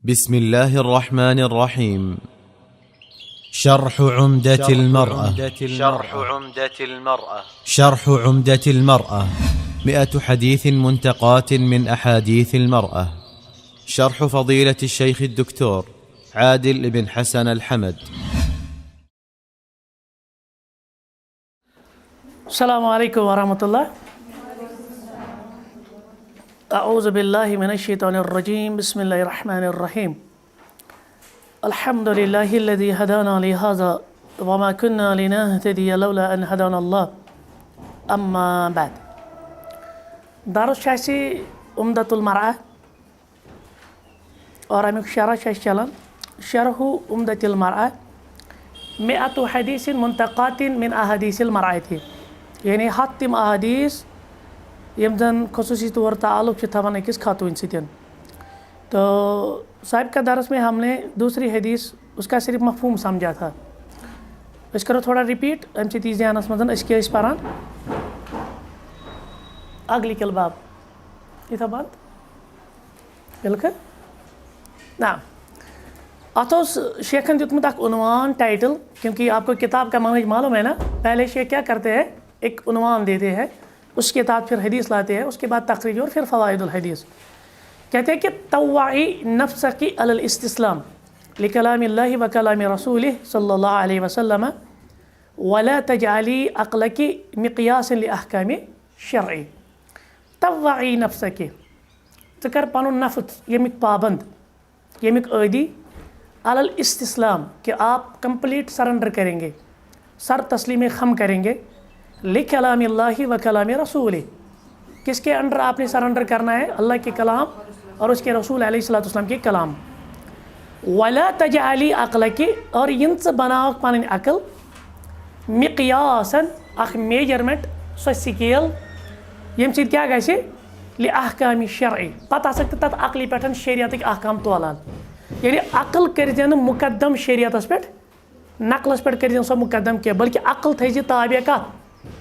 بسم الله الرحمن الرحيم. شرح عمدة المرأة. شرح عمدة المرأة 100 حديث منتقات من أحاديث المرأة. شرح فضيلة الشيخ الدكتور عادل بن حسن الحمد. السلام عليكم ورحمة الله. أعوذ بالله من الشيطان الرجيم. بسم الله الرحمن الرحيم. الحمد لله الذي هدانا لهذا وما كنا لنهتدي لولا أن هدانا الله. أما بعد. درس شاسي عمدة المرأة اور امیک شرح چلان شرح عمدة المرأة 100 حديث منتقات من أحاديث المرأة، یعنی تم احادیث یم زن خصوصی طور تعلق تھوان أکس خاتون ستین. تو سابقہ درس میں ہم نے دوسری حدیث اس کا صرف مفہوم سمجھا تھا. اس کرو تھوڑا ریپیٹ ام سی ذہنس مزن اس کے پران اگلی کل باب یہ تھا بات بالکل نا ات شیخن دیتمت اخ عنوان ٹائٹل، کیونکہ آپ کو کتاب کا منہج معلوم ہے نا. پہلے شیخ کیا کرتے ہیں، ایک عنوان دیتے ہیں، اس کے بعد پھر حدیث لاتے ہیں، اس کے بعد تخریج اور پھر فوائد الحدیث. کہتے ہیں کہ طوعی نفسک علی الاستسلام لکلام اللہ و کلام رسولہ صلی اللہ علیہ وسلم ولا تجعلی عقلک مقیاسا لاحکام شرعی. طوعی نفسک، ژٕ کر پنن نفس یمیک پابند، یمیک عادی، علی الاستسلام کہ آپ کمپلیٹ سرنڈر کریں گے، سر تسلیم خم کریں گے، لکلام اللہ و کلام رسولہ. کس کے انڈر آپ نے سرنڈر کرنا ہے؟ اللہ کے کلام اور اس کے رسول علیہ الصلوۃ والسلام کے کلام. ولا تجعلی عقلک، اور ین ژٕ بناوک پنن عقل مقیاسن اخ میجرمنٹ، سو سکیل یم سۭتۍ کیا گژھِ لاحکام شرعی، پتہ آسکھ تتھ عقلی پٮ۪ٹھ شریعتٕکۍ احکام تولان. یعنی عقل کٔرزِ نہٕ مقدم شریعتس پٮ۪ٹھ، نقلس پٮ۪ٹھ کٔرزِ نہٕ سۄ مقدم کینٛہہ، بلکہ عقل تھٲیزِ تابع کتھ؟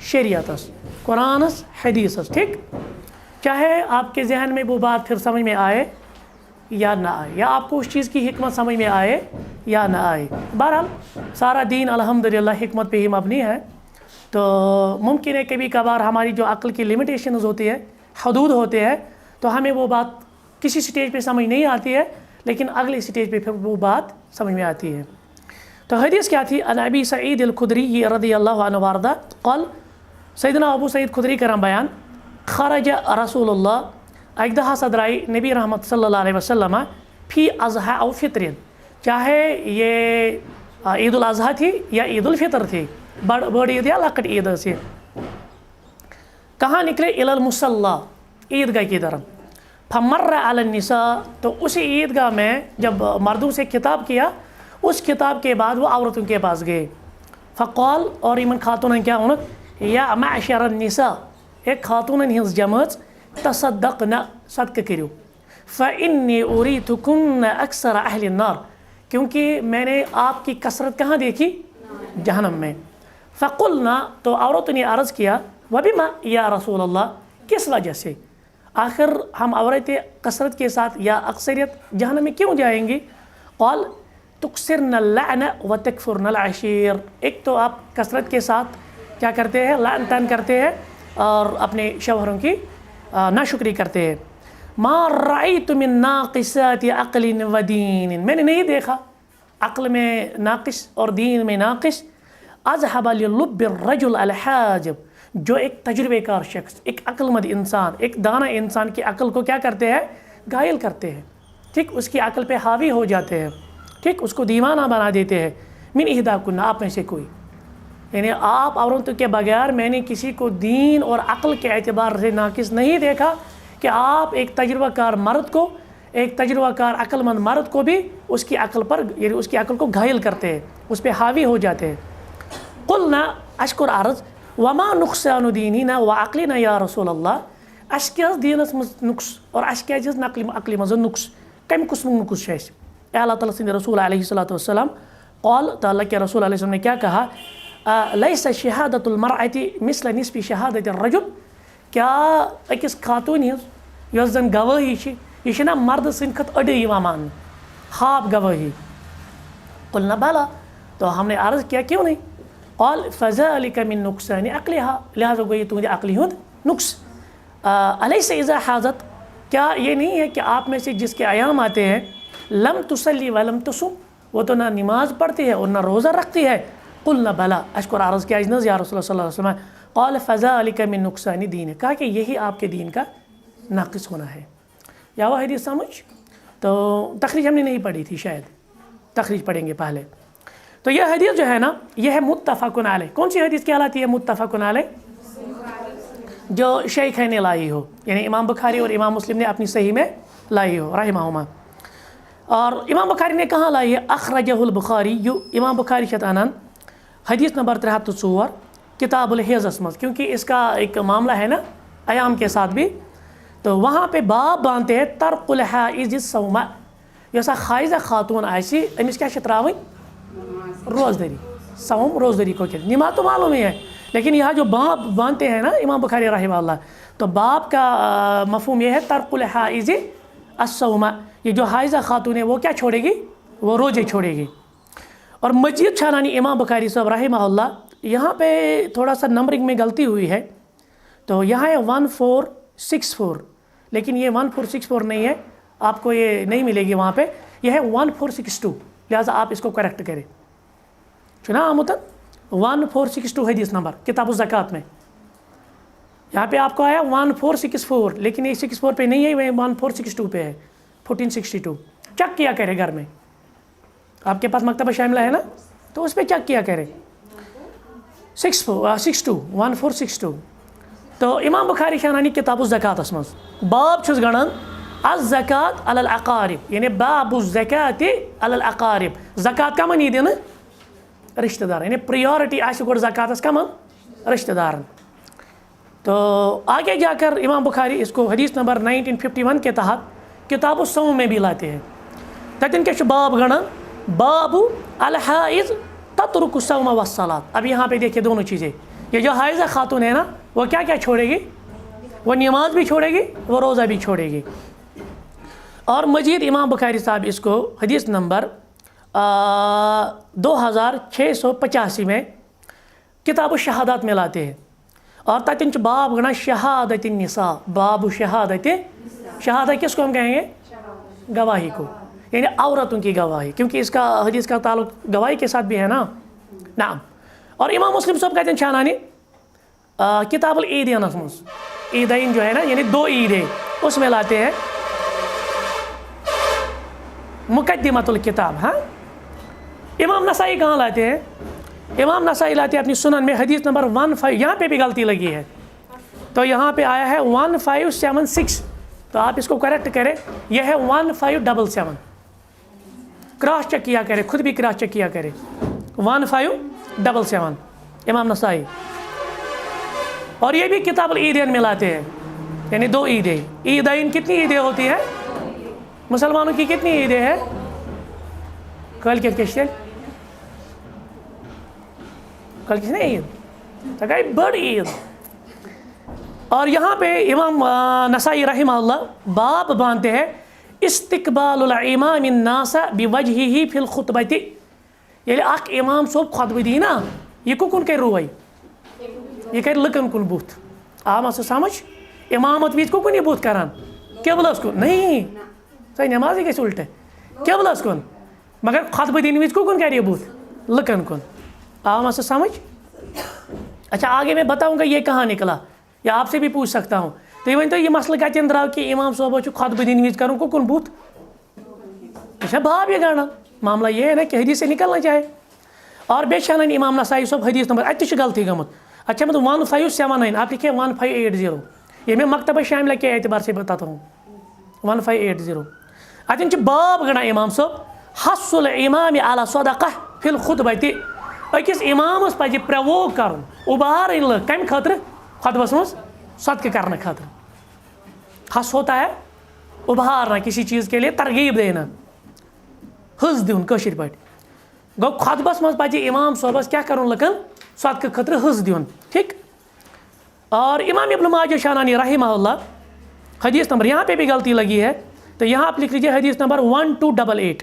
شریعتس، قرآنس، حدیثس. ٹھیک، چاہے آپ کے ذہن میں وہ بات پھر سمجھ میں آئے یا نہ آئے، یا آپ کو اس چیز کی حکمت سمجھ میں آئے یا نہ آئے. بہرحال سارا دین الحمدللہ حکمت پہ ہی مبنی ہے. تو ممکن ہے کبھی کبھار ہماری جو عقل کی لمیٹیشنز ہوتی ہے، حدود ہوتے ہیں، تو ہمیں وہ بات کسی سٹیج پہ سمجھ نہیں آتی ہے، لیکن اگلے سٹیج پہ پھر وہ بات سمجھ میں آتی ہے. تو حدیث کیا تھی؟ عن ابی سعید الخدری رضی اللہ عنہ وارضہ قال، سیدنا ابو سعید خدری کرم بیان، خرج رسول اللہ، اک دہ ہسا درائے نبی رحمت صلی اللہ علیہ وسلم فی اضحیٰ او فطرین، چاہے یہ عید الاضحیٰ تھی یا عید الفطر تھی، بڑ عید یا لکٹ عید سے. کہاں نکلے؟ الی المصلی، عیدگاہ کی طرف. فمر علی النساء، تو اسی عیدگاہ میں جب مردوں سے خطاب کیا، اس خطاب کے بعد وہ عورتوں کے پاس گئے. فقال، اور ایمن خاتون کیا انک، یا معشر النساء، ایک خاتون ہنز جماعت، تصدقن، صدقہ کرو، فانی اریتکن اکثر اہل النار، کیونکہ میں نے آپ کی کثرت کہاں دیکھی؟ جہنم میں. فقلنا، تو عورتوں نے عرض کیا، وبما یا رسول اللہ، کس وجہ سے؟ آخر ہم عورتیں کثرت کے ساتھ یا اکثریت جہنم میں کیوں جائیں گی؟ قال تکثرن اللعن وتکفرن العشیر، ایک تو آپ کثرت کے ساتھ کیا کرتے ہیں؟ لعن طعن کرتے ہیں اور اپنے شوہروں کی ناشکری کرتے ہیں. ما رأیت من ناقصات عقل و دین، میں نے نہیں دیکھا عقل میں ناقص اور دین میں ناقص، اذهب للب الرجل الحاجب، جو ایک تجربے کار شخص، ایک عقل مند انسان، ایک دانا انسان کی عقل کو کیا کرتے ہیں؟ گھائل کرتے ہیں. ٹھیک، اس کی عقل پہ حاوی ہو جاتے ہیں، ٹھیک، اس کو دیوانہ بنا دیتے ہیں. من احداکن، آپ میں سے کوئی، یعنی آپ عورتوں کے بغیر میں نے کسی کو دین اور عقل کے اعتبار سے ناقص نہیں دیکھا کہ آپ ایک تجربہ کار مرد کو، ایک تجربہ کار عقل مند مرد کو بھی اس کی عقل پر، یعنی اس کی عقل کو گھائل کرتے ہیں، اس پہ حاوی ہو جاتے ہیں. قلنا، اشکر عرض، وما نقصان دینینا وعقلنا یا رسول اللہ، اس کیا دینس مز نقص اور اس کیا عقلی مز نقص، کم قسم نقص ہے؟ اللہ تعالیٰ سند رسول علیہ الصلوۃ والسلام قال، تعالیٰ کے رسول علیہ السلام نے کیا کہا؟ لیس شہادت المرأة مثل نصف شہادت الرجل، کیا اکس خاتون ہز یس زن گواہی یہ نا مرد سند کھت اڑے یوان ماننہٕ، خواب گواہی. قلنا بلا, تو ہم نے عرض کیا کیوں نہیں. قال فذلك من نقصان عقلها, لہٰذا گوئی تمہیں عقلی ہند نقص. الیس اذا حاضت, کیا یہ نہیں ہے کہ آپ میں سے جس کے ایام آتے ہیں لم تصلی ولم تصم, وہ تو نہ نماز پڑھتی ہے اور نہ روزہ رکھتی ہے. قلنا بلا, اشکر عرض کیا اجنز یا رسول اللہ صلی اللہ علیہ وسلم. قال فذلك من نقصان دین, کہا کہ یہی آپ کے دین کا ناقص ہونا ہے. یا وہ حدیث سمجھ. تو تخریج ہم نے نہیں پڑھی تھی, شاید تخریج پڑھیں گے پہلے. تو یہ حدیث جو ہے نا یہ ہے متفقن علیہ. کون سی حدیث کہلاتی ہے متفقن علیہ؟ جو شیخین نے لائی ہو, یعنی امام بخاری اور امام مسلم نے اپنی صحیح میں لائی ہو رحمہما. اور امام بخاری نے کہاں لائی ہے؟ اخرجہ البخاری, امام بخاری شتانن حدیث نمبر 304 کتاب الحیض مز, کیونکہ اس کا ایک معاملہ ہے نا ایام کے ساتھ بھی. تو وہاں پہ باب باندھتے ہیں ترک الحائض الصوم, یوسا حائضہ خاتون آسی امس کیا تراوی روزدری, صوم روزدری کو کہتے ہیں. نماز تو معلوم ہی ہے, لیکن یہاں جو باب باندھتے ہیں نا امام بخاری رحمہ اللہ, تو باب کا مفہوم یہ ہے ترک الحائض الصوم, یہ جو حائضہ خاتون ہے وہ کیا چھوڑے گی؟ وہ روزے چھوڑے گی. اور مزید چھانانی امام بخاری صاحب رحمہ اللہ, یہاں پہ تھوڑا سا نمبرنگ میں غلطی ہوئی ہے. تو یہاں ہے 1464, لیکن یہ 1464 نہیں ہے, آپ کو یہ نہیں ملے گی وہاں پہ, یہ ہے 1462, لہٰذا آپ اس کو کریکٹ کریں. چنا آمتن 1462 حدیث نمبر کتاب الزکوٰۃ میں. یہاں پہ آپ کو آیا 1464, لیکن یہ 64 پہ نہیں ہے, وہ 1462 پہ ہے, 1462. چیک کیا کرے گھر میں, آپ کے پاس مکتبہ شاملہ ہے نا, تو اس پہ چیک کیا کرے. 1462. تو امام بخاری شانانی کتاب الزکوٰۃ اسمز باب چھس گڑان الزکوٰۃ علی الاقارب, یعنی باب الزکوٰۃ علی الاقارب. زکوٰۃ کمن یہ دن رشتہ دار, یعنی پریورٹی آسہ گوڑ زکوٰۃس کمن رشتہ دارن. تو آگے جا کر امام بخاری اس کو حدیث نمبر 1951 کے تحت کتاب الصوم میں بھی لاتے ہیں. تتن کیا باب گڑان باب الحائض تترک الصوم والصلاۃ. اب یہاں پہ دیکھیے دونوں چیزیں, یہ جو حائضہ خاتون ہے نا وہ کیا کیا چھوڑے گی؟ وہ نماز بھی چھوڑے گی, وہ روزہ بھی چھوڑے گی. اور مزید امام بخاری صاحب اس کو حدیث نمبر 2685 میں کتاب الشہادات میں لاتے ہیں. اور تتن باب گنا شہادت النساء, باب شہادت, شہادت کس کو ہم کہیں گے؟ گواہی کو, یعنی عورتوں کی گواہی, کیونکہ اس کا حدیث کا تعلق گواہی کے ساتھ بھی ہے نا. نعم. اور امام مسلم صاحب کہتے ہیں چھانانی کتاب العیدین اسمز, عیدین جو ہے نا یعنی 2 عیدیں, اس میں لاتے ہیں مقدمۃ الکتاب. ہاں امام نسائی کہاں لاتے ہیں؟ امام نسائی لاتے ہیں اپنی سنن میں حدیث نمبر 15, یہاں پہ بھی غلطی لگی ہے, تو یہاں پہ آیا ہے 1576, تو آپ اس کو کریکٹ کریں, یہ ہے 1577. کراس چیک کیا کرے, خود بھی کراس چیک کیا کرے. 1577 امام نسائی. اور یہ بھی کتاب العیدین میں لاتے ہیں, یعنی 2 عیدیں. عیدین کتنی عیدیں ہوتی ہیں مسلمانوں کی؟ کتنی عیدیں ہیں؟ کل کس نے عید تکائی بڑی عید. اور یہاں پہ امام نسائی رحمہ اللہ باب باندھتے ہیں استقبال الامام الناس بوجہہ فی الخطبۃ, یعنی اخ امام صاحب خطبہ دی نا, یہ کن کر روی, یہ کر لکن کن بوت. آم سے سمجھ, امامت ویز کن یہ بوت کران قبلس کن نہیں, سہ نماز گژھِ الٹے قبلس کن, مگر خطبہ دین وز کن کر یہ بوت لکن کن. آم سے سمجھ. اچھا آگے میں بتاؤں گا یہ کہاں نکلا, یا آپ سے بھی پوچھ سکتا ہوں. تو یہ ونتو یہ مسئلہ کتن درو کہ امام صاحب خطبہ دین وز کروں کن بوت, اچھا باب یہ گانا معاملہ یہ ہے نا کہ حدیث سے نکلنا چاہے. اور بے شانن امام نسائی صاحب حدیث نمبر اتہ غلطی گمت. اچھا مطلب 1579, آپ لکھیں 1580, یہ میں مکتبہ شاملہ کے اعتبار سے بتاتا ہوں 1580. اتن باب گنا امام صاحب حث الامام علی صدقہ فی الخطبۃ, اکس امامس پہ پرووک کرن ابار کم خاطر خطبس مز صدقہ کرنے خاطر. حث ہوتا ہے ابھارنا کسی چیز کے لیے, ترغیب دینا, حض دن کشر پہ گو خطبس مز پہ امام صاحبس کیا کرن لکن صدقہ خاطر حض دن. ٹھیک. اور امام ابن ماجہ شانانی رحمہ اللہ حدیث نمبر, یہاں پہ بھی غلطی لگی ہے, تو یہاں آپ لکھ لیجیے حدیث نمبر 1288,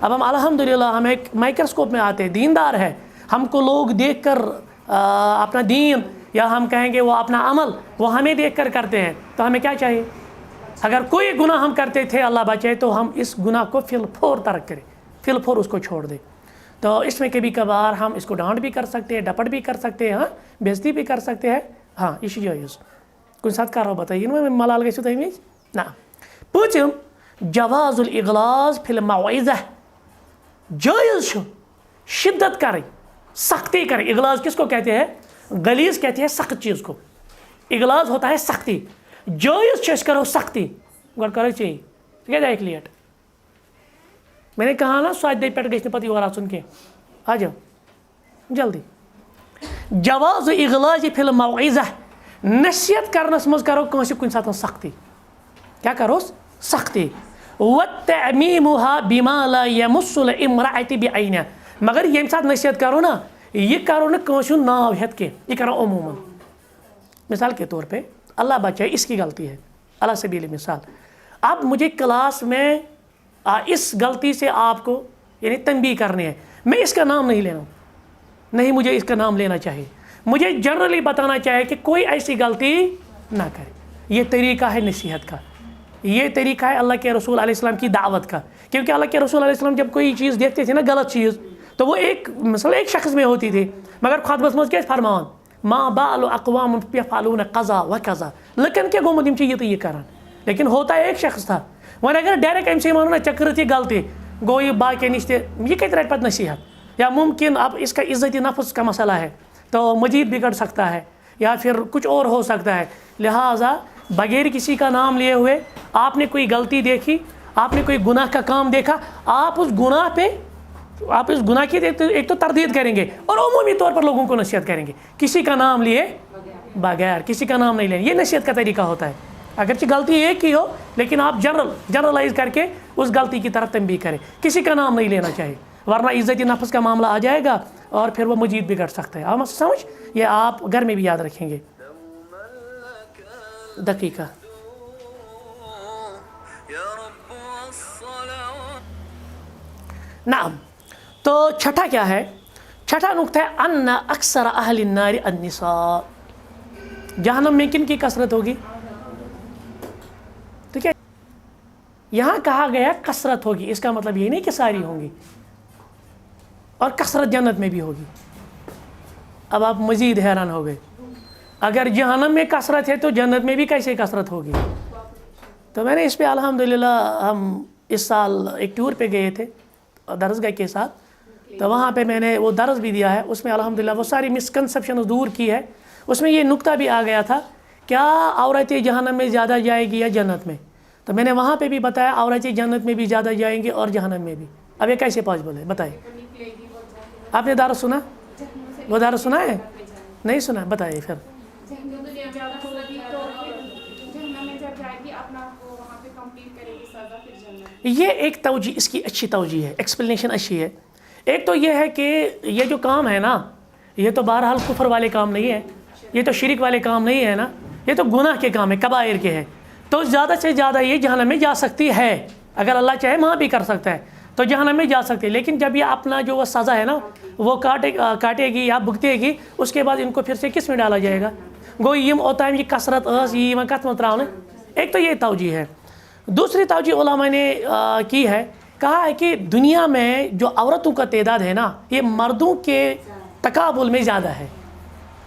اب ہم الحمدللہ ہم ایک مائکروسکوپ میں آتے ہیں، دیندار ہے، ہم کو لوگ دیکھ کر اپنا دین یا ہم کہیں گے وہ اپنا عمل وہ ہمیں دیکھ کر کرتے ہیں، تو ہمیں کیا چاہیے؟ اگر کوئی گناہ ہم کرتے تھے اللہ بچائے تو ہم اس گناہ کو فی الفور ترک کریں، فی الفور اس کو چھوڑ دیں۔ تو اس میں کبھی کبھار ہم اس کو ڈانٹ بھی کر سکتے ہیں، ڈپٹ بھی کر سکتے ہیں، ہاں بےزتی بھی کر سکتے ہیں، ہاں یہ جائز کچھ ساتھ کر رہا بتائیے نا ملال گژھو تمہیں نا۔ پوچھم جواز الاغلاظ فی الموعظہ، جائز چھو شدت کریں، سختی کریں۔ اغلاظ کس کو کہتے ہیں؟ غلیظ کہتے ہیں سخت چیز کو، اغلاظ ہوتا ہے سختی، جائز چھو اس کرو سختی گوڑ کرو چاہیے، کیا جائے کلیٹ میں نے کہا نا سواد دے پیٹ گھنے پتہ یور آن کی آ جاؤ جلدی۔ جواز اغلاظ فی الموعظہ، نصیحت کرنس مز کرو کنس کن ساتھ سختی، کیا کرو سختی۔ وتعمیمها بما لا یمس الامرأة بعینہ، مگر یم ساتھ نصیحت کرو نا یہ کرو نا کنس ناو ہیت کے، یہ کرو عموماً۔ مثال کے طور پہ اللہ بچائے اس کی غلطی ہے، اللہ سبیل مثال، اب مجھے کلاس میں اس غلطی سے آپ کو یعنی تنبیہ کرنی ہے، میں اس کا نام نہیں لینا، نہیں مجھے اس کا نام لینا چاہیے، مجھے جنرلی بتانا چاہیے کہ کوئی ایسی غلطی نہ کرے۔ یہ طریقہ ہے نصیحت کا، یہ طریقہ ہے اللہ کے رسول علیہ السلام کی دعوت کا، کیونکہ اللہ کے رسول علیہ السلام جب کوئی چیز دیکھتے تھے نا غلط چیز تو وہ ایک مثلا ایک شخص میں ہوتی تھی، مگر خطبس مز کیا فرمان ما بال اقوام یفعلون قضا و قضا، لیکن کیا گومت یہ تو یہ کران، لیکن ہوتا ہے ایک شخص تھا، وہ اگر ڈائریکٹ ام سے مانو نا چکر یہ غلطی گو یہ باقی نش یہ کت رٹ پتہ نصیحت، یا ممکن اب اس کا عزت نفس کا مسئلہ ہے تو مزید بگڑ سکتا ہے یا پھر کچھ اور ہو سکتا ہے، لہٰذا بغیر کسی کا نام لیے ہوئے آپ نے کوئی غلطی دیکھی، آپ نے کوئی گناہ کا کام دیکھا، آپ اس گناہ کی ایک تو تردید کریں گے اور عمومی طور پر لوگوں کو نصیحت کریں گے، کسی کا نام لیے بغیر، کسی کا نام نہیں لیں، یہ نصیحت کا طریقہ ہوتا ہے۔ اگرچہ غلطی ایک ہی ہو لیکن آپ جنرلائز کر کے اس غلطی کی طرف تنبیہ کریں، کسی کا نام نہیں لینا چاہیے، ورنہ عزت نفس کا معاملہ آ جائے گا اور پھر وہ مزید بگڑ سکتا ہے۔ آپ سمجھ، یہ آپ گھر میں بھی یاد رکھیں گے۔ دقیقہ نعم، تو چھٹا کیا ہے؟ چھٹا نقطہ ہے ان اکثر اہل النار النساء، جہنم میں کن کی کثرت ہوگی؟ تو کیا یہاں کہا گیا کثرت ہوگی، اس کا مطلب یہ نہیں کہ ساری ہوں گی، اور کثرت جنت میں بھی ہوگی۔ اب آپ مزید حیران ہو گئے، اگر جہنم میں کثرت ہے تو جنت میں بھی کیسے کثرت ہوگی؟ تو میں نے اس پہ الحمدللہ ہم اس سال ایک ٹور پہ گئے تھے درسگاہ کے ساتھ، تو وہاں پہ میں نے وہ درس بھی دیا ہے، اس میں الحمدللہ وہ ساری مسکنسیپشن دور کی ہے۔ اس میں یہ نقطہ بھی آ گیا تھا کیا عورتیں جہنم میں زیادہ جائے گی یا جنت میں، تو میں نے وہاں پہ بھی بتایا عورتیں جنت میں بھی زیادہ جائیں گی اور جہنم میں بھی۔ اب یہ کیسے پاسبل ہے بتائیے؟ آپ نے درس سنا؟ وہ درس سنا ہے؟ نہیں سنا؟ بتائیے پھر۔ یہ ایک توجہ اس کی اچھی توجہ ہے، ایکسپلینیشن اچھی ہے۔ ایک تو یہ ہے کہ یہ جو کام ہے نا یہ تو بہرحال کفر والے کام نہیں ہے، یہ تو شرک والے کام نہیں ہے نا، یہ تو گناہ کے کام ہے، کبائر کے ہیں، تو زیادہ سے زیادہ یہ جہنم میں جا سکتی ہے، اگر اللہ چاہے وہاں بھی کر سکتا ہے تو جہنم میں جا سکتے ہیں۔ لیکن جب یہ اپنا جو وہ سزا ہے نا وہ کاٹے گی یا بھگتے گی، اس کے بعد ان کو پھر سے کس میں ڈالا جائے گا؟ گو یم اوتام یہ کثرت یہ کت میں تراؤ، ایک تو یہ توجہ ہے۔ دوسری توجہ علماء نے کی ہے، کہا ہے کہ دنیا میں جو عورتوں کا تعداد ہے نا یہ مردوں کے تقابل میں زیادہ ہے۔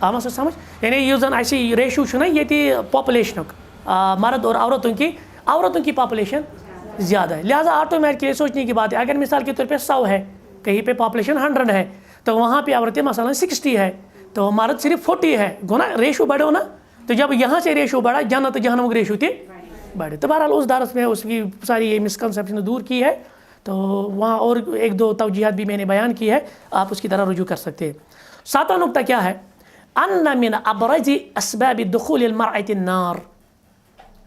آپ سے سمجھ، یعنی یہ زن ایسی ریشو نا یہ تھی پاپولیشن مرد اور عورتوں کی پاپولیشن زیادہ ہے، لہٰذا آٹومیٹکلی سوچنے کی بات ہے، اگر مثال کے طور پہ 100 ہے، کہیں پہ پاپولیشن 100 ہے تو وہاں پہ عورتیں مثلا 60 ہے تو مرد صرف 40 ہے، گنا ریشو بڑھو نا، تو جب یہاں سے ریشو بڑھا جنت جہنم کی ریشو تھی بڑھے۔ تو بہرحال اس درس میں اس کی ساری یہ مسکنسیپشن دور کی ہے، تو وہاں اور ایک دو توجیہات بھی میں نے بیان کی ہے، آپ اس کی طرح رجوع کر سکتے ہیں۔ ساتواں نقطہ کیا ہے؟ ان من ابرز اسباب دخول المرأة النار،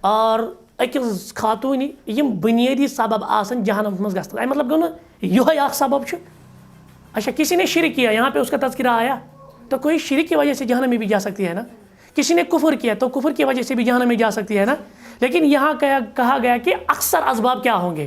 اور اکس خاتون یم بنیادی سبب آسن جہنم مز گژھن، مطلب گو نا یہ اخ سبب چھ۔ اچھا کسی نے شرک کیا، یہاں پہ اس کا تذکرہ آیا، تو کوئی شرک کی وجہ سے جہنم میں بھی جا سکتی ہے نا، کسی نے کفر کیا تو کفر کی وجہ سے بھی جہنم میں جا سکتی ہے نا، لیکن یہاں کہا گیا کہ اکثر اسباب کیا ہوں گے،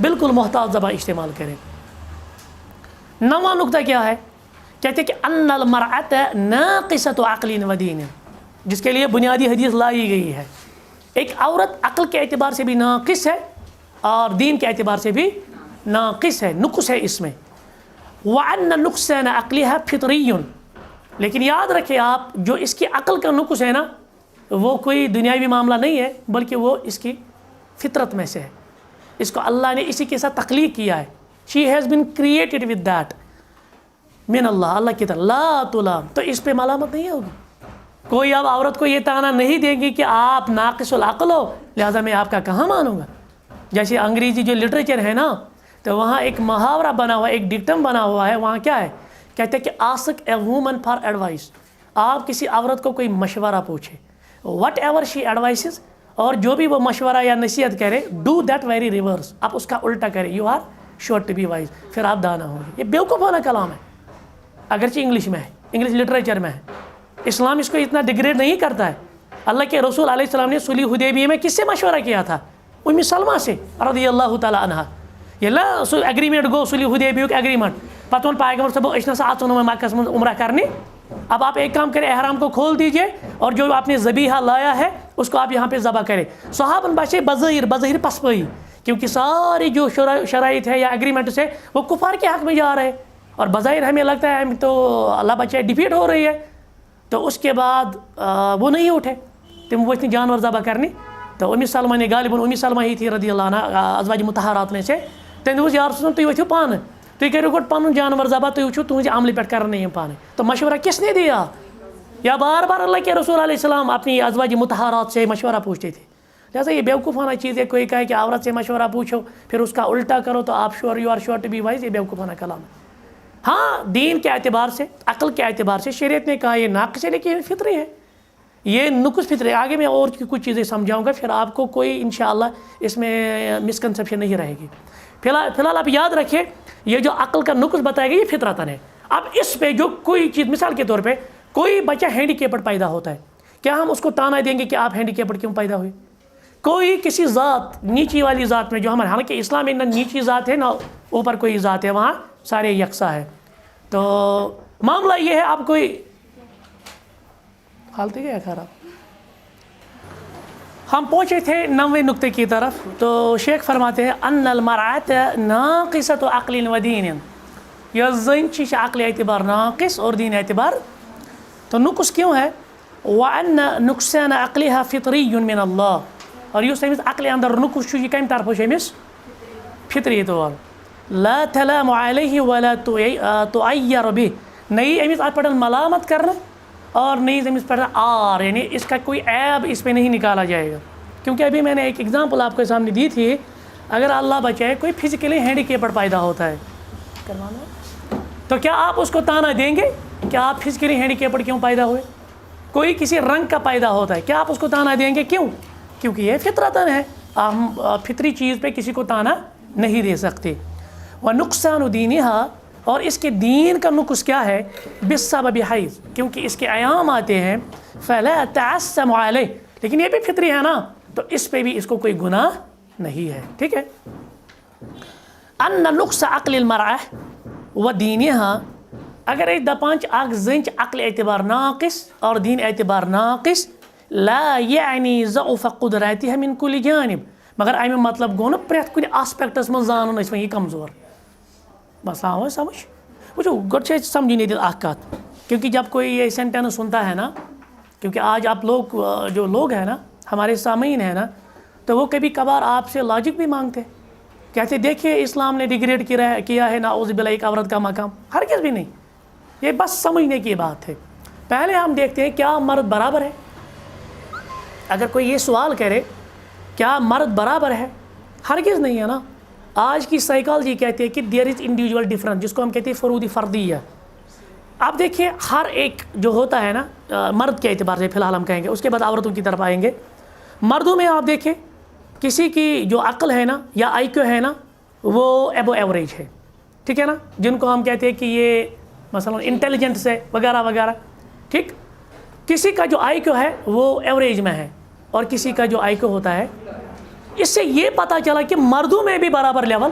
بالکل محتاط زبان استعمال کریں. نواں نقطہ کیا ہے؟ کہتے ہیں کہ ان المرأۃ ناقصۃ عقل و دین، جس کے لیے بنیادی حدیث لائی گئی ہے. ایک عورت عقل کے اعتبار سے بھی ناقص ہے اور دین کے اعتبار سے بھی ناقص ہے، نقص ہے اس میں. وَأَنَّ نُقْصَانَ عَقْلِهَا فِطْرِيٌّ، لیکن یاد رکھیں آپ، جو اس کی عقل کا نقص ہے نا، وہ کوئی دنیاوی معاملہ نہیں ہے، بلکہ وہ اس کی فطرت میں سے ہے. اس کو اللہ نے اسی کے ساتھ تخلیق کیا ہے. She has been created with that من اللہ، اللہ کی طرف. لا تلام، تو اس پہ ملامت نہیں ہوگی. کوئی اب عورت کو یہ تانا نہیں دے گی کہ آپ ناقص العقل ہو لہٰذا میں آپ کا کہاں مانوں گا. جیسے انگریزی جو لٹریچر ہے نا، تو وہاں ایک محاورہ بنا ہوا ہے، ایک ڈکٹم بنا ہوا ہے. وہاں کیا ہے؟ کہتے ہیں کہ ask a woman for advice. آپ کسی عورت کو کوئی مشورہ پوچھے، وٹ ایور شی ایڈوائسز، اور جو بھی وہ مشورہ یا نصیحت کرے، ڈو دیٹ ویری ریورس، آپ اس کا الٹا کریں. You are sure to be wise, پھر آپ دانا ہوں گے. یہ بیوقوفانہ کلام ہے، اگرچہ انگلش میں ہے، انگلش لٹریچر میں ہے. اسلام اس کو اتنا ڈیگریڈ نہیں کرتا ہے. اللہ کے رسول علیہ السلام نے صلح حدیبیہ میں کس سے مشورہ کیا تھا؟ ام سلمہ سے رضی اللہ تعالیٰ عنہا. یہ لا ایگریمنٹ گو صلح حدیبیہ کا ایگریمنٹ پتہ پیغمبر صاحب اشنا سا آ مکہ میں عمرہ کرنے. اب آپ ایک کام کریں، احرام کو کھول دیجئے اور جو آپ نے ذبیحہ لایا ہے اس کو آپ یہاں پہ ذبح کریں. صحابہ باشے بظاہر پسپائی، کیونکہ ساری جو شرائط ہے یا ایگریمنٹس ہے وہ کفار کے حق میں جا رہے ہیں، اور بظاہر ہمیں لگتا ہے تو اللہ بچے ڈیفیٹ ہو رہی ہے. تو اس کے بعد وہ نہیں اٹھے، تم وہ اتنی جانور ذبح کرنی. تو ام سلمہ نے، غالباً ام سلمہ ہی تھی رضی اللہ عنہ ازواج مطہرات میں سے، تم دوس یا رسول تھی ورتھو پانے، تھی کرو گوڈ پن جانور ذبح، تھی وچھو تہذ عمل پہ کرنے یہ پانے. تو مشورہ کس نے دیا؟ یا بار بار اللہ کے رسول علیہ السلام اپنی ازواج مطہرات سے مشورہ پوچھتے تھے. لہٰذا یہ بیوقوفانہ چیز ہے. کوئی کہے کہ عورت سے مشورہ پوچھو پھر اس کا الٹا کرو تو آپ شور، you are sure to be wise, یہ بیوقوفانہ کلام ہے. ہاں دین کے اعتبار سے، عقل کے اعتبار سے شریعت نے کہا یہ ناقص ہے، لیکن یہ فطری ہے، یہ نقص فطری ہے. آگے میں اور کچھ چیزیں سمجھاؤں گا، پھر آپ کو کوئی انشاءاللہ اس میں مسکنسیپشن نہیں رہے گی. فی الحال آپ یاد رکھیں، یہ جو عقل کا نقص بتایا گیا یہ فطرتاً ہے. اب اس پہ جو کوئی چیز، مثال کے طور پہ کوئی بچہ ہینڈی کیپڈ پیدا ہوتا ہے، کیا ہم اس کو تانا دیں گے کہ آپ ہینڈی کیپڈ کیوں پیدا ہوئے؟ کوئی کسی ذات، نیچی والی ذات میں جو ہمارے، حالانکہ اسلام میں نہ نیچی ذات ہے نہ اوپر کوئی ذات ہے، وہاں سارے یکساں ہے. تو معاملہ یہ ہے، آپ کوئی حالت ہے خراب. ہم پہنچے تھے 90ویں نقطے کی طرف. تو شیخ فرماتے ہیں ان المرأۃ ناقصۃ عقل و دین، یہ زن چھ عقل اعتبار ناقص اور دین اعتبار. تو نقص کیوں ہے؟ وان نقصان عقلها فطری من اللہ، اور یہ امس عقل اندر نقص یہ کم طرف امس فطری طور. لا تلام علیہ ولا تعیر به، نہیں امس ات پہ ملامت کرنا اور نہیں امس پہ آر، یعنی اس کا کوئی عیب اس پہ نہیں نکالا جائے گا. کیونکہ ابھی میں نے ایک ایگزامپل آپ کے سامنے دی تھی، اگر اللہ بچائے کوئی فزیکلی ہینڈی کیپڈ پیدا ہوتا ہے تو کیا آپ اس کو تانا دیں گے کہ آپ فزیکلی ہینڈی کیپڈ کیوں پیدا ہوئے؟ کوئی کسی رنگ کا پیدا ہوتا ہے، کیا آپ اس کو تانا دیں گے؟ کیوں؟ کیونکہ یہ فطرتاً ہے، ہم فطری چیز پہ کسی کو تانا نہیں دے سکتے. ونقصان دینہا، اور اس کے دین کا نقص کیا ہے؟ بسبب حیض، کیونکہ اس کے ایام آتے ہیں. فلا تعصم علیہ، لیکن یہ بھی فطری ہے نا، تو اس پہ بھی اس کو کوئی گناہ نہیں ہے. ٹھیک ہے. ان نقص عقل المرأہ و دینہا، اگر ایک دپانچ اک زنچ عقل اعتبار ناقص اور دین اعتبار ناقص، لا یعنی ضعف قدرتها من کل جانب، مگر امی مطلب گو نا پریت کن آسپیکٹس من زانن اس میں یہ کمزور. بس آؤ سمجھ، وچھو گڈ سے سمجھنے دل اخ کت، کیونکہ جب کوئی یہ سینٹینس سنتا ہے نا، کیونکہ آج آپ لوگ جو لوگ ہیں نا، ہمارے سامعین ہیں نا، تو وہ کبھی کبھار آپ سے لاجک بھی مانگتے، کہتے دیکھیے اسلام نے ڈیگریڈ کیا ہے نعوذ باللہ ایک عورت کا مقام. ہرگز بھی نہیں، یہ بس سمجھنے کی بات ہے. پہلے ہم دیکھتے ہیں کیا مرد برابر ہے. اگر کوئی یہ سوال کرے کیا مرد برابر ہے، ہرگز نہیں ہے نا. آج کی سائیکالوجی کہتے ہیں کہ دیر از انڈیویجول ڈفرنس، جس کو ہم کہتے ہیں فروعی فردیہ. آپ دیکھیے ہر ایک جو ہوتا ہے نا مرد کے اعتبار سے، فی الحال ہم کہیں گے، اس کے بعد عورتوں کی طرف آئیں گے. مردوں میں آپ دیکھیں کسی کی جو عقل ہے نا یا آئی کیو ہے نا وہ ایبو ایوریج ہے. ٹھیک ہے نا، جن کو ہم کہتے ہیں کہ یہ مثلا انٹیلیجنس ہے وغیرہ وغیرہ. ٹھیک، کسی کا جو آئی کیو ہے وہ ایوریج میں ہے اور کسی کا جو آئی کیو ہوتا ہے اس سے یہ پتہ چلا کہ مردوں میں بھی برابر لیول.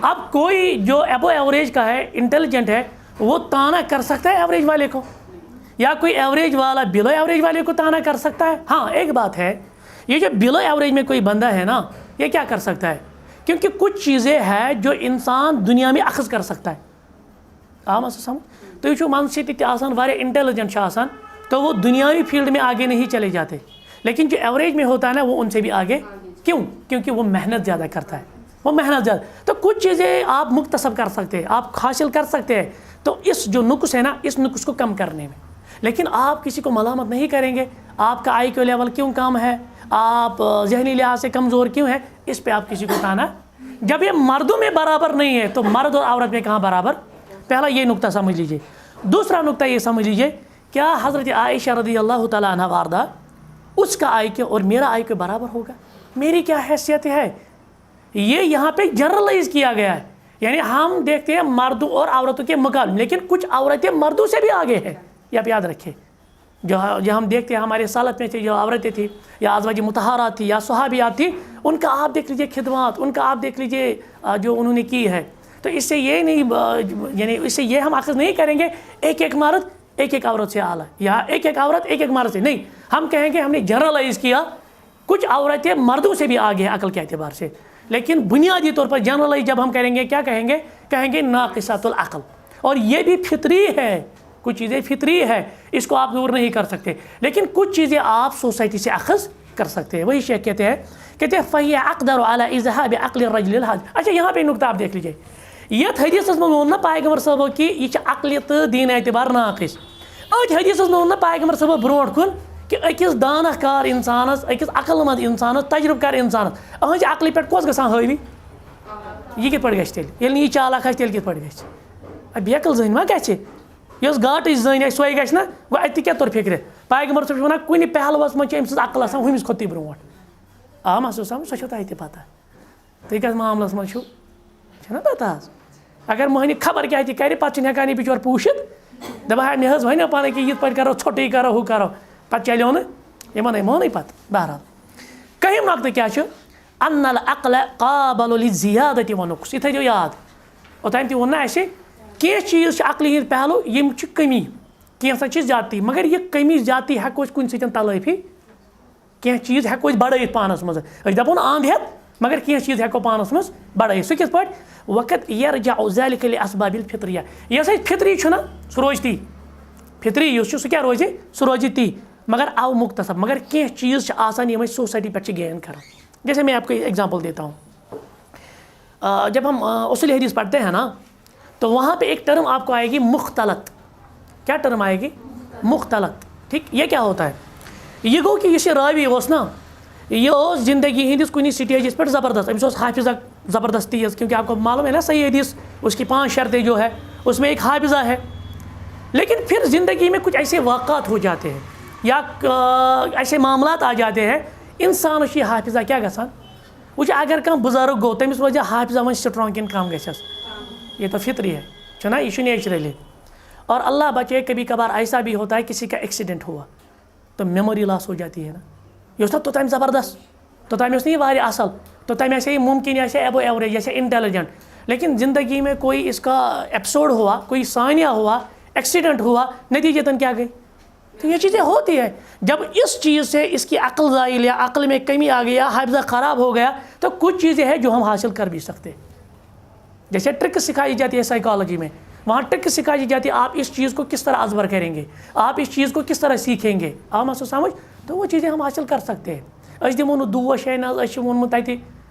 اب کوئی جو ابو ایوریج کا ہے, انٹیلیجنٹ ہے, وہ تانا کر سکتا ہے ایوریج والے کو, یا کوئی ایوریج والا بلو ایوریج والے کو تانا کر سکتا ہے. ہاں ایک بات ہے, یہ جو بلو ایوریج میں کوئی بندہ ہے نا, یہ کیا کر سکتا ہے, کیونکہ کچھ چیزیں ہیں جو انسان دنیا میں اخذ کر سکتا ہے. تو یہ من سے انٹیلیجنٹ آسان, تو وہ دنیاوی فیلڈ میں آگے نہیں چلے جاتے. لیکن جو ایوریج میں ہوتا ہے نا, وہ ان سے بھی آگے. کیوں؟ کیونکہ وہ محنت زیادہ کرتا ہے, وہ محنت زیادہ. تو کچھ چیزیں آپ مکتسب کر سکتے ہیں, آپ حاصل کر سکتے ہیں, تو اس جو نقص ہے نا, اس نقص کو کم کرنے میں. لیکن آپ کسی کو ملامت نہیں کریں گے, آپ کا آئی کیو لیول کیوں کم ہے, آپ ذہنی لحاظ سے کمزور کیوں ہے, اس پہ آپ کسی کو تانا. جب یہ مردوں میں برابر نہیں ہے تو مرد اور عورت میں کہاں برابر. پہلا یہ نقطہ سمجھ لیجئے. دوسرا نقطہ یہ سمجھ لیجئے, کیا حضرت عائشہ رضی اللہ تعالیٰ عنہ واردہ, اس کا آئی کیو اور میرا آئی کیو برابر ہوگا؟ میری کیا حیثیت ہے؟ یہ یہاں پہ جنرلائز کیا گیا ہے. یعنی ہم دیکھتے ہیں مردوں اور عورتوں کے مقابلے, لیکن کچھ عورتیں مردوں سے بھی آگے ہیں. یہ آپ یاد رکھیں. جو ہم دیکھتے ہیں ہمارے سالت میں سے جو عورتیں تھیں, یا ازواج مطہرات تھی, یا صحابیات تھی, ان کا آپ دیکھ لیجئے خدمات, ان کا آپ دیکھ لیجئے جو انہوں نے کی ہے. تو اس سے یہ نہیں, یعنی اس سے یہ ہم اخذ نہیں کریں گے ایک ایک مرد ایک ایک عورت سے اعلیٰ, یا ایک ایک عورت ایک ایک مرد سے. نہیں, ہم کہیں گے ہم نے جنرلائز کیا, کچھ عورتیں مردوں سے بھی آگے ہیں عقل کے اعتبار سے. لیکن بنیادی طور پر جنرلائز جب ہم کریں گے, کیا کہیں گے؟ کہیں گے ناقصۃ العقل. اور یہ بھی فطری ہے, کچھ چیزیں فطری ہے, اس کو آپ دور نہیں کر سکتے. لیکن کچھ چیزیں آپ سوسائٹی سے اخذ کر سکتے ہیں. وہی شیخ کہتے ہیں فَهِيَ أَقْدَرُ عَلَى إِذْهَابِ عَقْلِ الرَّجُلِ الْحَاجِ. اچھا, یہاں پہ نقطہ آپ دیکھ لیجیے. یہ حدیث میں وون نا پیغمبر صاحب کہ یہ عقل تو دین اعتبار ناقص. ات حدیث میں وون نا پیغمبر صاحب برونٹ کن کہ أکس دانہ کار انسانس, أکس عقل مند انسانس, تجربہ کار انسانس, اہنز عقل پہ کس گژھان حاوی؟ یہ کت پٲٹھۍ گژھِ تیٚلہِ ییٚلہِ نہٕ یہِ چالاک آسہِ تیٚلہِ کِتھ پٲٹھۍ گژھِ؟ بیکل زٔنۍ ما گژھِ, یۄس گاٹٕچ زٔنۍ آسہِ سۄے گژھِ نا. گوٚو اَتہِ تہِ کیٛاہ توٚر فِکرِ؟ پیغمبر صٲب چھُ وَنان کُنہِ پہلوَس منٛز چھِ أمۍ سٕنٛز عقل آسان ہُمِس کھۄتہٕ تہِ برونٛٹھ. آ مسعود صٲب, سۄ چھو تۄہہِ تہِ پَتہ. تُہۍ کَتھ معاملَس منٛز چھُو, چھَنا پَتہ حظ. اگر مٔہنی خبر کیٛاہ تہِ کَرِ, پَتہٕ چھِنہٕ ہٮ۪کان یہِ بِچور پوٗشِتھ, دَپان ہے مےٚ حظ وَنیو پانَے کہِ یِتھ پٲٹھۍ کَرو, ژھۄٹٕے کَرو, ہُہ کَرو, پَتہٕ چلیو نہٕ, یِمَن مونٕے پَتہٕ. بہرحال کٔہِم نقطہٕ کیٛاہ چھُ؟ اَنَّ العقلَ قابل لِلزِیادَةِ وَنُقص. یہِ تھٲیزیو یاد. اوٚتام تہِ ووٚن نا اَسہِ, کینٛہہ چیٖز چھِ عقلہِ ہِنٛدۍ پہلوٗ, یِم چھِ کٔمی, کینٛژھن چھِ زیادتی. مگر یہِ کٔمی زیادتی ہٮ۪کو أسۍ کُنہِ سۭتۍ تلٲفی. کینٛہہ چیٖز ہٮ۪کو أسۍ بڑٲیِتھ پانَس منٛز. أسۍ دَپو نہٕ اَنٛد ہٮ۪تھ, مگر کینٛہہ چیٖز ہٮ۪کو پانَس منٛز بڑٲیِتھ. سُہ کِتھ پٲٹھۍ؟ وقت یرجع ذلك لاسباب الفطریہ. یۄس اَسہِ فطری چھُنہ, سُہ روزِ تی. فطری یُس چھُ سُہ کیٛاہ روزِ؟ سُہ روزِ تی, مگر او مختصب. مگر کینٛہہ چیٖز چھِ آسان یِم أسۍ سوسائٹی پٮ۪ٹھ چھِ گین کران. جیسے میں آپ کو ایگزامپل دیتا ہوں. جب ہم اصول حدیث پڑھتے ہیں نا, تو وہاں پہ ایک ٹرم آپ کو آئے گی مختلط. کیا ٹرم آئے گی؟ مختلط. ٹھیک, یہ کیا ہوتا ہے؟ یہ گو کہ یہ راوی اوس نا, یہ اوس زندگی ہندس کنی سٹیجس پہ زبردست, امس اوس حافظہ زبردست تیز, کیونکہ آپ کو معلوم ہے نا صحیح حدیث اس کی 5 شرطیں جو ہے, اس میں ایک حافظہ ہے. لیکن پھر زندگی میں کچھ ایسے واقعات ہو جاتے ہیں, یا ایسے معاملات آ جاتے ہیں, انسان یہ حافظہ کیا گژھان, وہ اگر کم بزرگ گو تمس وجہ حافظہ وہ سٹرانگ کن کم گھس. یہ تو فطری ہے, چھنا, یہ نیچرلی. اور اللہ بچے, کبھی کبھار ایسا بھی ہوتا ہے کسی کا ایکسیڈنٹ ہوا تو میموری لاس ہو جاتی ہے نا. یہ نا توتام زبردست, توتام نہیں واریاہ اصل, توتام ایسے ہی ممکن ایسے ایبو ایوریج, ایسے انٹیلیجنٹ. لیکن زندگی میں کوئی اس کا ایپیسوڈ ہوا, کوئی ثانیہ ہوا, ایکسیڈنٹ ہوا, نتیجتاً کیا گئی. تو یہ چیزیں ہوتی ہیں. جب اس چیز سے اس کی عقل زائل یا عقل میں کمی آ گیا, حافظہ خراب ہو گیا, تو کچھ چیزیں ہیں جو ہم حاصل کر بھی سکتے. جیسے ٹرک سکھائی جاتی ہے سائیکالوجی میں, وہاں ٹرک سکھائی جاتی ہے آپ اس چیز کو کس طرح ازبر کریں گے, آپ اس چیز کو کس طرح سیکھیں گے. آپ مسو سمجھ, تو وہ چیزیں ہم حاصل کر سکتے ہیں. اس دمو نہ دوش ہے نا, اس وونمت تتہ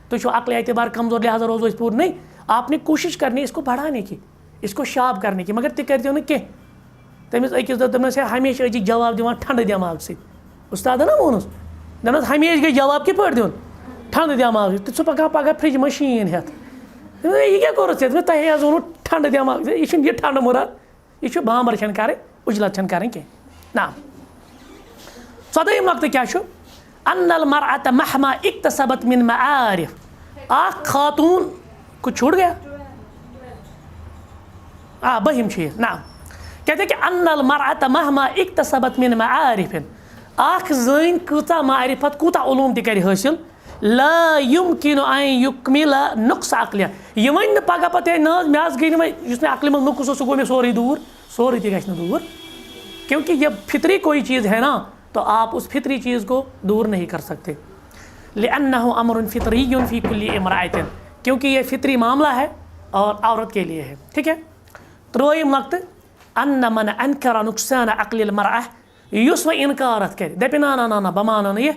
تھی عقل اعتبار کمزور, لہٰذا روزو اس پور. نہیں, آپ نے کوشش کرنی اس کو بڑھانے کی, اس کو شارپ کرنے کی, مگر تہ کریو نہ کینٛہہ. تمس أکِس دۄہ تٔمِس ہمیشہ أجی جواب دِوان ٹھنڈٕ دٮ۪ماغ سۭتۍ. اُستادن نا ووٚنُس, دپنس ہمیشہ گژھِ جواب کِتھ پٲٹھۍ دیُن, ٹھنڈٕ دٮ۪ماغ سۭتۍ. تہٕ ژٕ پکان پگاہ فرٛجہِ منٛز شیٖن ہٮ۪تھ. یہ کیٛاہ کوٚرُتھ ژےٚ؟ تۄہہِ حظ ووٚنوٕ ٹھنڈٕ دٮ۪ماغ سۭتۍ. یہِ چھُنہٕ یہِ ٹھنڈٕ مُراد, یہ چھُ بامبر چھنہٕ کَرٕنۍ, اُجلت چھنہٕ کَرٕنۍ کینٛہہ. نا 14 نقطہٕ کیٛاہ چھُ؟ ان المرأة مهما اكتسبت من معارف. اکھ خاتون کو چھوٹ گیا, 12 چھُ یہِ. نا کہتے ہیں کہ ان المرأة مهما اكتسبت من معارف. اکھ زٔنۍ کۭژاہ معرفت, کوٗتاہ علوم تہِ کَرِ حٲصِل, لا يمكن ان يكمل نقص عقلہ یہ ون پگہ پتہ نا مز گئی اس میں عقل میں نقص سہ گو میں سوری دور سوری تہ گژھِ نہ دور کیونکہ یہ فطری کوئی چیز ہے نا تو آپ اس فطری چیز کو دور نہیں کر سکتے. لأنه امر فطری فی کل امرأۃ کیونکہ یہ فطری معاملہ ہے اور عورت کے لیے ہے. ٹھیک ہے. ترویم نقطہ ان من انکر نقصان عقل المرأة یس و انکارت کر دپہ نا نا نا بہ مانو یہ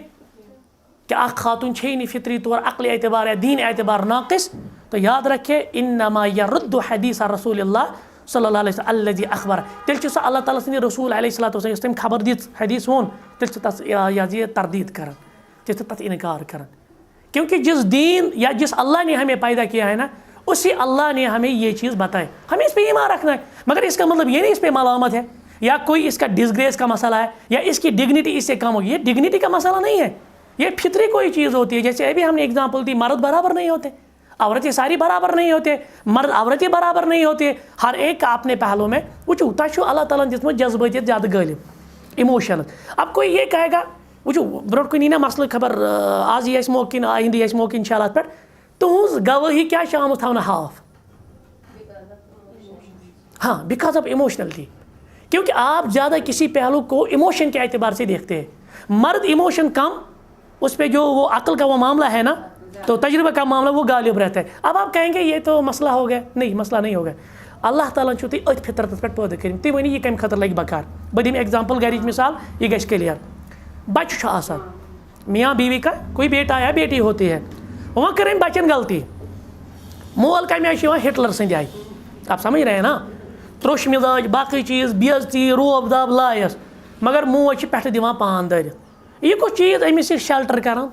کہ اخ خاتون چھ نہیں فطری طور عقل اعتبار یا دین اعتبار ناقص تو یاد رکھے انما یرد حدیث رسول اللہ صلی اللہ علیہ وسلم الذي اخبر تیل چھ اللہ تعالیٰ سن رسول علیہ الصلوۃ والسلام اس تم خبر دیت حدیث ہون تیل چھ تس یہ تردید کرن تیل چھ تت انکار کرن کیونکہ جس دین یا جس اللہ نے ہمیں پیدا کیا ہے نا اسی اللہ نے ہمیں یہ چیز بتائی ہمیں اس پہ ایمان رکھنا ہے. مگر اس کا مطلب یہ نہیں اس پہ ملامت ہے یا کوئی اس کا ڈسگریس کا مسئلہ ہے یا اس کی ڈگنیٹی اس سے کم ہوگی. یہ ڈگنیٹی کا مسئلہ نہیں ہے یہ فطری کوئی چیز ہوتی ہے. جیسے ابھی ہم نے اگزامپل دی مرد برابر نہیں ہوتے عورتیں ساری برابر نہیں ہوتے مرد عورتیں برابر نہیں ہوتے ہر ایک کا اپنے پہلو میں وچو تہ اللہ تعالیٰ دس جذباتیت زیادہ غالب ایموشن. اب کوئی یہ کہے گا وچو برو کن نا مسئلہ خبر آج یہ موقع آئندہ یہ موقع ان شاء اللہ پہ تہذ گواہی کیا شام تھونا ہاف ہاں بیکاز آف ایموشنلٹی کیونکہ آپ زیادہ کسی پہلو کو ایموشن کے اعتبار سے دیکھتے ہیں. مرد ایموشن کم اس پہ جو وہ عقل کا وہ معاملہ ہے نا تو تجربہ کا معاملہ وہ غالب رہتا ہے. اب آپ کہیں گے یہ تو مسئلہ ہو گیا نہیں مسئلہ نہیں ہوگا. اللہ تعالیٰ چھو تھی ات فطرت پہ پیدا کریں تھی ونی یہ کم خطر لگی بکار بہ دم ایگزامپل گھرچ مثال یہ گژھِ کلیئر. بچہ آسان میاں بیوی کا کوئی بیٹا یا بیٹی ہوتی ہے وہاں کریں بچن غلطی مول کمہ ہٹلر سند آئی آپ سمجھ رہے ہیں نا تروش مزاج باقی چیز بےعزتی روب داب لایس مگر موج پہ دان پان دٲرِتھ یہ کچھ چیز امس شیلٹر کران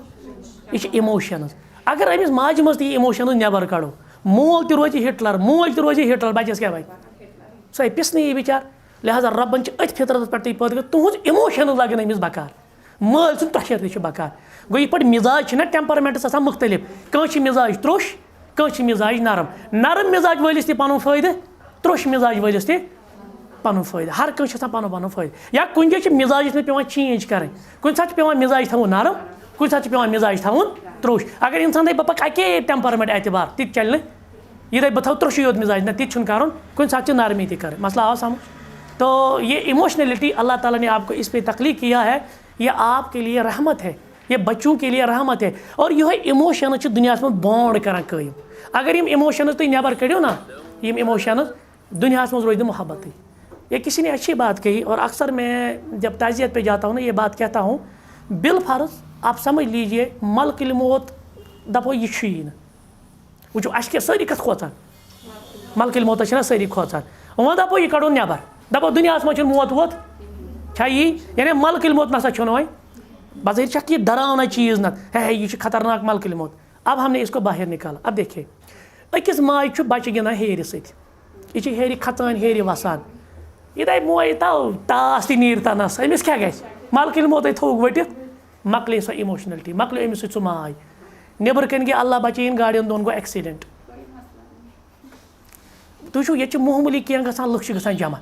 یہ ایموشنز. اگر امس ماجہ مز تہ ایموشنز نیبر کڑو مول تہ روزِ ہٹلر موج تہ روزِ ہٹلر بچس کیا بچہ سۄ پِسنٕے یہ بچار. لہذا ربن ات فطرت پہ پٲدٕ کٔرِتھ تُہنٛز ایموشنز لگن امس بکار مٲلۍ سُنٛد تۄہہِ تہِ چھُ بکار. گوٚو یہِ پٲٹھۍ مزاج چھِنہ ٹیمپرمنٹس آسان مختلف کٲنٛسہِ چھِ مزاج تروش کٲنٛسہِ چھِ مزاج نرم مزاج وٲلِس تہِ پنُن فٲیدٕ تروش مزاج وٲلِس تہِ پنُن فٲیدٕ ہر کٲنٛسہِ چھُ آسان پنُن پنُن فٲیدٕ یا کُنہِ جایہِ چھِ مزاجس منٛز پیٚوان چینج کرٕنۍ کُنہِ ساتہٕ چھُ پیٚوان مزاج تھاوُن نرم کُنہِ ساتہٕ چھُ پیٚوان مزاج تھاوُن تروش. اگر انسان دپہِ بہٕ پکہٕ اکے ٹیمپرمنٹ اعتبار تہِ چلہِ نہٕ یہ دپہِ بہٕ تھاوٕ تروشٕے یوت مزاج نہ تہِ چھُنہٕ کرُن کُنہِ ساتہٕ چھِ نرمی تہِ کرٕنۍ. مسئلہ آو سمجھ. تو یہ ایموشنلٹی اللہ تعالیٰ نے آپ کو اس پہ تخلیق کیا ہے یہ آپ کے لیے رحمت ہے یہ بچوں کے لیے رحمت ہے. اور یہ ایموشنز دنیا میں بانڈ کران قائم. اگر یم ایموشنز تھی نیبر کڑو نا یم ایموشنز دنیا میں روز محبت. یہ کسی نے اچھی بات کہی اور اکثر میں جب تعزیت پہ جاتا ہوں نا یہ بات کہتا ہوں بالفرض آپ سمجھ لیجئے ملک الموت دپو یہ چھی نا وچو اس کے ساری کت کھوژان ملک الموت نا ساری کھوژان وہ دپو یہ کڑو نیبر دپو دنیا میں موت ووت چھا یہ یعنی ملک الموت نسا چھو وۄنۍ بظاہر چھک یہ ڈراؤنا چیز نہ ہے یہ خطرناک ملک الموت. اب ہم نے اس کو باہر نکالا. اب دیکھیے اکس ماج چھ بچہ گندان ہیرِ سۭتۍ یہ ہیرِ کھژان ہیرِ وسان یہ دپ موج تو ٹاس تہ نیٖر تنس أمِس کیٛاہ گژھِ ملک الموت تھوٚوُکھ ؤٹِتھ مکلے سۄ ایموشنلٹی مکلیو أمِس سۭتۍ سُہ ماے نیبر کن گٔے اللہ بچٲیِن گاڑٮ۪ن دۄن گوٚو ایکسیڈنٹ. تُہۍ وٕچھِو ییٚتہِ چھِ معموٗلی کینٛہہ گژھان لُکھ چھِ گژھان جمع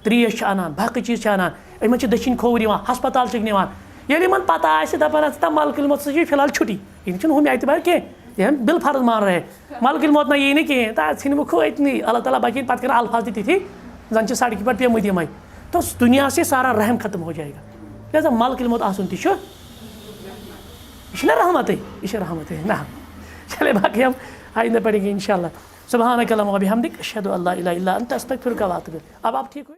تریش چھِ انان باقٕے چیٖز چھِ انان یِمن چھِ دٔچھِنۍ کھووُر یِوان ہسپتال چھِکھ نِوان ییٚلہِ یِمن پتہ آسہِ دپان ژٕ ملک الموت سۭتۍ چھِ فی الحال چھُٹی یِم چھِنہٕ ہُمہِ اعتبار کینٛہہ یہ بال فرض مان رہے ملک الموت نہ یی نہٕ کِہیٖنۍ تہٕ ژھٕنہِ بہٕ اتنی اللہ تعالیٰ بچٲیِن پتہٕ کرن الفاظ تہِ تِتھی زن چھِ سڑکہِ پٮ۪ٹھ پیمٕتۍ یِمے تو دنیا سے سارا رحم ختم ہو جائے گا. لہذا ملک الموت آسن تہ یہ چھُنہ رحمتٕے یہ چھِ رحمتٕے نہ چلے باقی ہم آئندہ پڑھیں گے انشاءاللہ. سبحانک اللہم وبحمدک اشہدو ان لا الہ الا انت استغفرک واتوب الیک. اب آپ ٹھیک ہوئے.